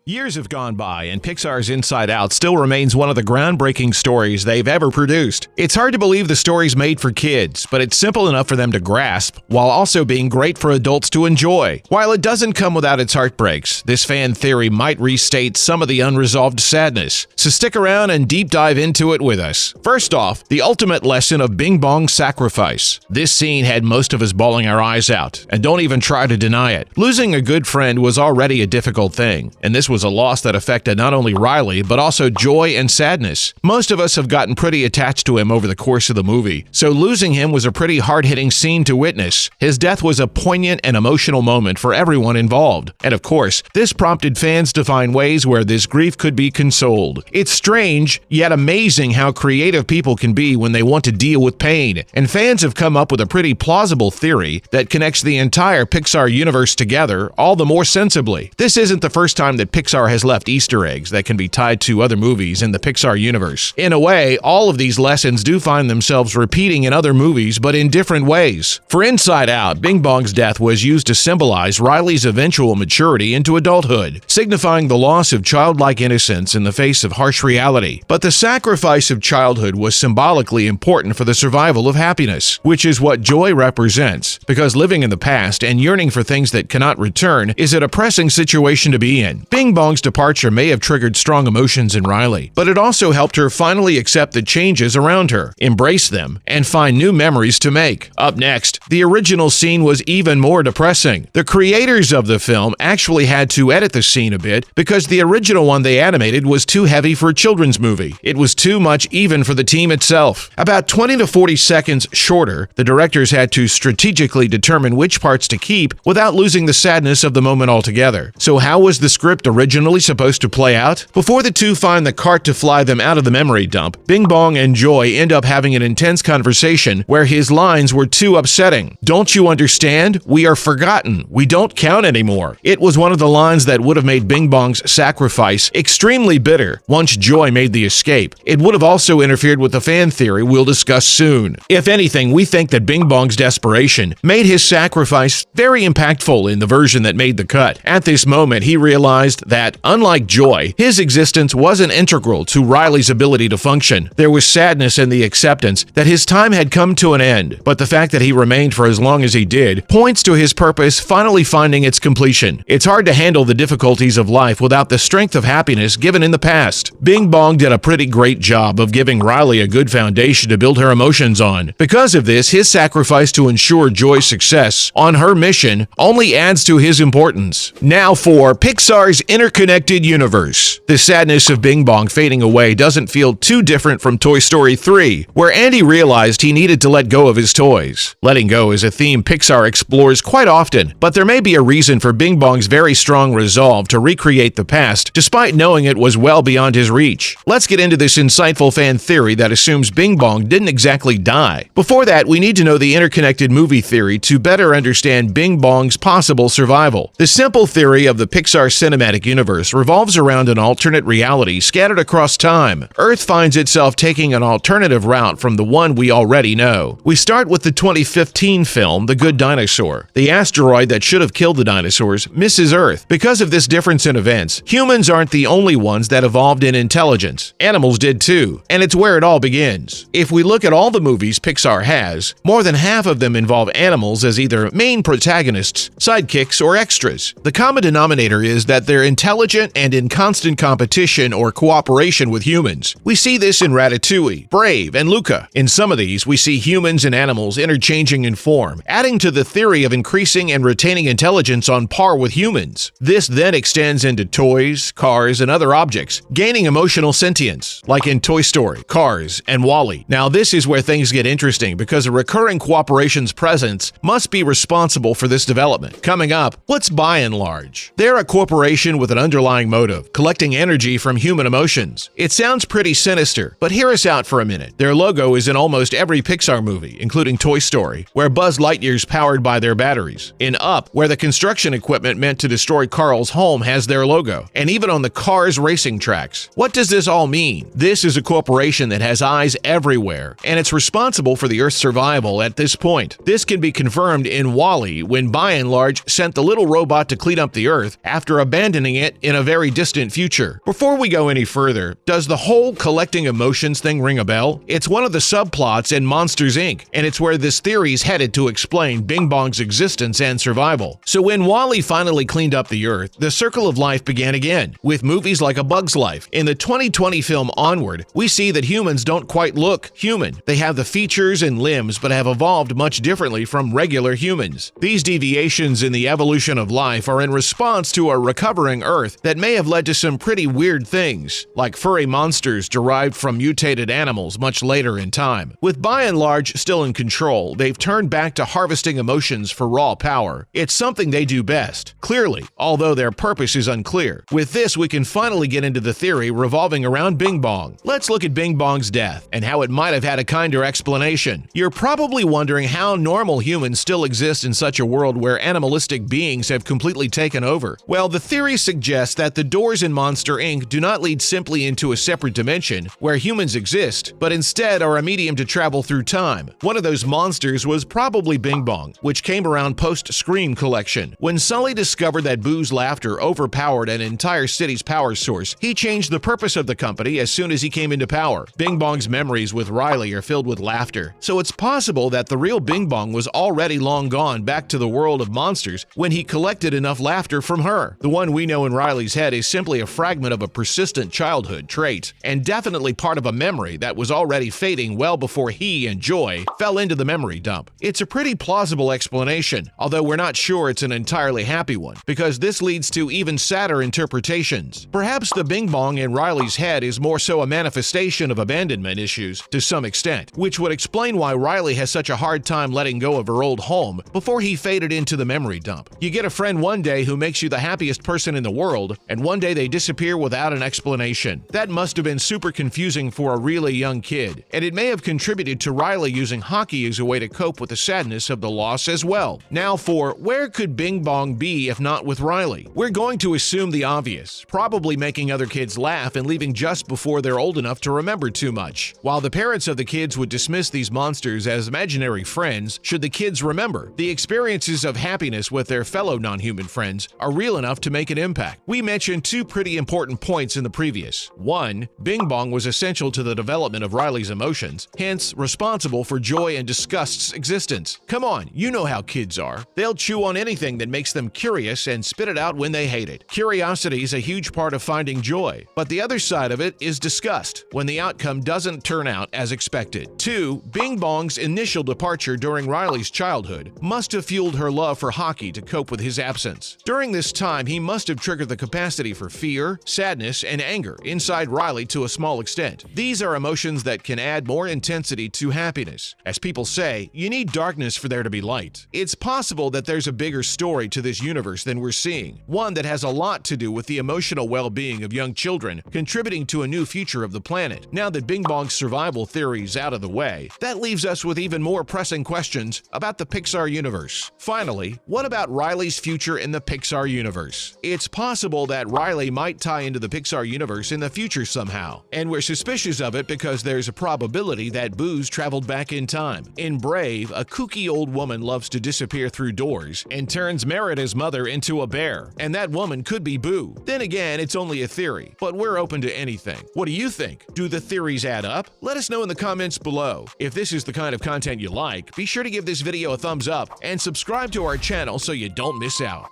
Years have gone by, and Pixar's Inside Out still remains one of the groundbreaking stories they've ever produced. It's hard to believe the story's made for kids, but it's simple enough for them to grasp, while also being great for adults to enjoy. While it doesn't come without its heartbreaks, this fan theory might restate some of the unresolved sadness. So stick around and deep dive into it with us. First off, the ultimate lesson of Bong's sacrifice. This scene had most of us bawling our eyes out, and don't even try to deny it. Losing a good friend was already a difficult thing, and this was a loss that affected not only Riley, but also joy and sadness. Most of us have gotten pretty attached to him over the course of the movie, so losing him was a pretty hard-hitting scene to witness. His death was a poignant and emotional moment for everyone involved. And of course, this prompted fans to find ways where this grief could be consoled. It's strange, yet amazing how creative people can be when they want to deal with pain, and fans have come up with a pretty plausible theory that connects the entire Pixar universe together all the more sensibly. This isn't the first time that Pixar has left Easter eggs that can be tied to other movies in the Pixar universe. In a way, all of these lessons do find themselves repeating in other movies, but in different ways. For Inside Out, Bong's death was used to symbolize Riley's eventual maturity into adulthood, signifying the loss of childlike innocence in the face of harsh reality. But the sacrifice of childhood was symbolically important for the survival of happiness, which is what joy represents, because living in the past and yearning for things that cannot return is a depressing situation to be in. Bong's departure may have triggered strong emotions in Riley, but it also helped her finally accept the changes around her, embrace them, and find new memories to make. Up next, the original scene was even more depressing. The creators of the film actually had to edit the scene a bit because the original one they animated was too heavy for a children's movie. It was too much even for the team itself. About 20 to 40 seconds shorter, the directors had to strategically determine which parts to keep without losing the sadness of the moment altogether. So how was the script originally supposed to play out? Before the two find the cart to fly them out of the memory dump, Bong and Joy end up having an intense conversation where his lines were too upsetting. "Don't you understand? We are forgotten. We don't count anymore." It was one of the lines that would have made Bong's sacrifice extremely bitter once Joy made the escape. It would have also interfered with the fan theory we'll discuss soon. If anything, we think that Bong's desperation made his sacrifice very impactful in the version that made the cut. At this moment, he realized that, unlike Joy, his existence wasn't integral to Riley's ability to function. There was sadness in the acceptance that his time had come to an end, but the fact that he remained for as long as he did points to his purpose finally finding its completion. It's hard to handle the difficulties of life without the strength of happiness given in the past. Bong did a pretty great job of giving Riley a good foundation to build her emotions on. Because of this, his sacrifice to ensure Joy's success on her mission only adds to his importance. Now for Pixar's interconnected universe. The sadness of Bong fading away doesn't feel too different from Toy Story 3, where Andy realized he needed to let go of his toys. Letting go is a theme Pixar explores quite often, but there may be a reason for Bong's very strong resolve to recreate the past, despite knowing it was well beyond his reach. Let's get into this insightful fan theory that assumes Bong didn't exactly die. Before that, we need to know the interconnected movie theory to better understand Bong's possible survival. The simple theory of the Pixar cinematic universe revolves around an alternate reality scattered across time. Earth finds itself taking an alternative route from the one we already know. We start with the 2015 film, The Good Dinosaur. The asteroid that should have killed the dinosaurs misses Earth. Because of this difference in events, humans aren't the only ones that evolved in intelligence. Animals did too, and it's where it all begins. If we look at all the movies Pixar has, more than half of them involve animals as either main protagonists, sidekicks, or extras. The common denominator is that they're intelligent and in constant competition or cooperation with humans. We see this in Ratatouille, Brave, and Luca. In some of these, we see humans and animals interchanging in form, adding to the theory of increasing and retaining intelligence on par with humans. This then extends into toys, cars, and other objects, gaining emotional sentience, like in Toy Story, Cars, and WALL-E. Now this is where things get interesting because a recurring cooperation's presence must be responsible for this development. Coming up, what's By and Large? They're a corporation with an underlying motive, collecting energy from human emotions. It sounds pretty sinister, but hear us out for a minute. Their logo is in almost every Pixar movie, including Toy Story, where Buzz Lightyear's powered by their batteries. In Up, where the construction equipment meant to destroy Carl's home has their logo, and even on the Cars racing tracks. What does this all mean? This is a corporation that has eyes everywhere, and it's responsible for the Earth's survival at this point. This can be confirmed in WALL-E when By and Large sent the little robot to clean up the Earth after abandoning explaining it in a very distant future. Before we go any further, does the whole collecting emotions thing ring a bell? It's one of the subplots in Monsters, Inc., and it's where this theory's headed to explain Bing Bong's existence and survival. So when Wall-E finally cleaned up the Earth, the circle of life began again, with movies like A Bug's Life. In the 2020 film Onward, we see that humans don't quite look human. They have the features and limbs, but have evolved much differently from regular humans. These deviations in the evolution of life are in response to a recovering Earth that may have led to some pretty weird things, like furry monsters derived from mutated animals much later in time. With by and large still in control, they've turned back to harvesting emotions for raw power. It's something they do best, clearly, although their purpose is unclear. With this, we can finally get into the theory revolving around Bing Bong. Let's look at Bing Bong's death and how it might have had a kinder explanation. You're probably wondering how normal humans still exist in such a world where animalistic beings have completely taken over. Well, the theory suggests that the doors in Monster Inc. do not lead simply into a separate dimension where humans exist, but instead are a medium to travel through time. One of those monsters was probably Bing Bong, which came around post-Scream collection. When Sully discovered that Boo's laughter overpowered an entire city's power source, he changed the purpose of the company as soon as he came into power. Bing Bong's memories with Riley are filled with laughter, so it's possible that the real Bing Bong was already long gone back to the world of monsters when he collected enough laughter from her. The one we know in Riley's head is simply a fragment of a persistent childhood trait, and definitely part of a memory that was already fading well before he and Joy fell into the memory dump. It's a pretty plausible explanation, although we're not sure it's an entirely happy one, because this leads to even sadder interpretations. Perhaps the Bing Bong in Riley's head is more so a manifestation of abandonment issues to some extent, which would explain why Riley has such a hard time letting go of her old home before he faded into the memory dump. You get a friend one day who makes you the happiest person in the world, and one day they disappear without an explanation. That must have been super confusing for a really young kid, and it may have contributed to Riley using hockey as a way to cope with the sadness of the loss as well. Now for where could Bing Bong be if not with Riley? We're going to assume the obvious, probably making other kids laugh and leaving just before they're old enough to remember too much. While the parents of the kids would dismiss these monsters as imaginary friends, should the kids remember, the experiences of happiness with their fellow non-human friends are real enough to make an impact. We mentioned two pretty important points in the previous. One, Bing Bong was essential to the development of Riley's emotions, hence responsible for Joy and Disgust's existence. Come on, you know how kids are. They'll chew on anything that makes them curious and spit it out when they hate it. Curiosity is a huge part of finding joy, but the other side of it is disgust, when the outcome doesn't turn out as expected. Two, Bing Bong's initial departure during Riley's childhood must have fueled her love for hockey to cope with his absence. During this time, he must have triggered the capacity for fear, sadness, and anger inside Riley to a small extent. These are emotions that can add more intensity to happiness. As people say, you need darkness for there to be light. It's possible that there's a bigger story to this universe than we're seeing, one that has a lot to do with the emotional well-being of young children contributing to a new future of the planet. Now that Bing Bong's survival theory is out of the way, that leaves us with even more pressing questions about the Pixar universe. Finally, what about Riley's future in the Pixar universe? It's possible that Riley might tie into the Pixar universe in the future somehow, and we're suspicious of it because there's a probability that Boo's traveled back in time. In Brave, a kooky old woman loves to disappear through doors and turns Merida's mother into a bear, and that woman could be Boo. Then again, it's only a theory, but we're open to anything. What do you think? Do the theories add up? Let us know in the comments below. If this is the kind of content you like, be sure to give this video a thumbs up and subscribe to our channel so you don't miss out.